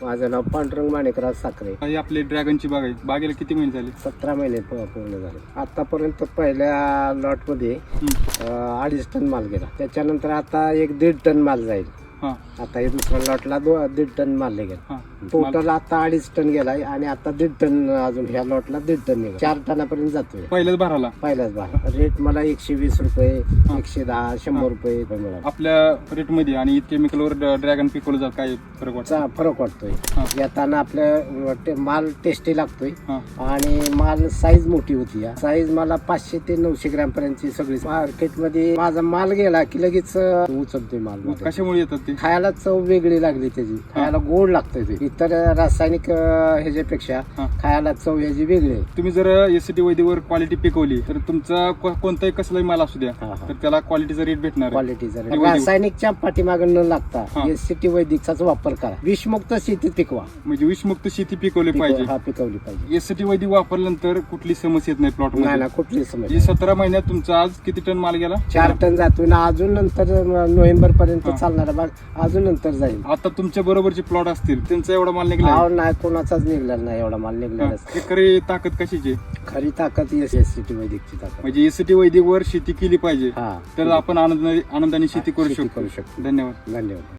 माझं नाव पांडुरंग माणिकराव साखरे. ही आपली ड्रॅगनची बाग आहे. बागेला किती महिने झाले? 17 महिने पूर्ण झाले. आतापर्यंत पहिल्या लॉट मध्ये 2.5 टन माल गेला. त्याच्यानंतर आता 1-1.5 टन माल जाईल. आता हे दुसऱ्या लॉटला 1.5 टन माल गेला. टोटल आता 2.5 टन गेलाय आणि आता 1.5 टन अजून ह्या लॉटला 1.5 टन निघाला. 4 टनापर्यंत जातोय पहिल्याच भराला. पहिल्याच भार. रेट मला 120 रुपये, 110, 100 रुपये मिळाला. आपल्या रेट मध्ये आणि केमिकलवर ड्रॅगन पिकवलं जात काय फरक वाटतो? फरक वाटतोय. येताना आपल्या माल टेस्टी लागतोय आणि माल साईज मोठी होती. साईज मला 500 ते 900 ग्रॅम पर्यंतची सगळी. मार्केटमध्ये माझा माल गेला की लगेच उचलतोय माल. कशामुळे येतात ते? खायला चव वेगळी लागली त्याची. खायला गोड लागतंय ते. इतर रासायनिक ह्याच्यापेक्षा खायला चव ह्याची वेगळी आहे. तुम्ही जर एसटी वैदिकवर क्वालिटी पिकवली तर तुमचा कोणताही कसलाही माल असू द्या तर त्याला क्वालिटीचा रेट भेटणार. क्वालिटीचा रेट रासायनिकच्या पाठीमागे न लागता एसटी वैदिकचाच वापर करा. विषमुक्त शेती पिकवा. म्हणजे विषमुक्त शेती पिकवली पाहिजे. पिकवली पाहिजे. एसटी वैदिक वापरल्यानंतर कुठली समस्या येत नाही प्लॉट मध्ये. कुठली समस्या. 17 महिन्यात तुमचा आज किती टन माल गेला? 4 टन जातोय ना. अजून नंतर नोव्हेंबर पर्यंत चालणारा बाग अजून नंतर जाईल. आता तुमच्या बरोबरचे प्लॉट असतील त्यांचा एवढा माल निघाला नाही, कोणाचाच निघलेला नाही एवढा माल निघलेला. खरी ताकद कशाची? खरी ताकद एसटी वैदिकची ताकद. म्हणजे एसटी वैदिक वर शेती केली पाहिजे तर आपण आनंदाने शेती करू शकतो. शकतो. धन्यवाद. धन्यवाद.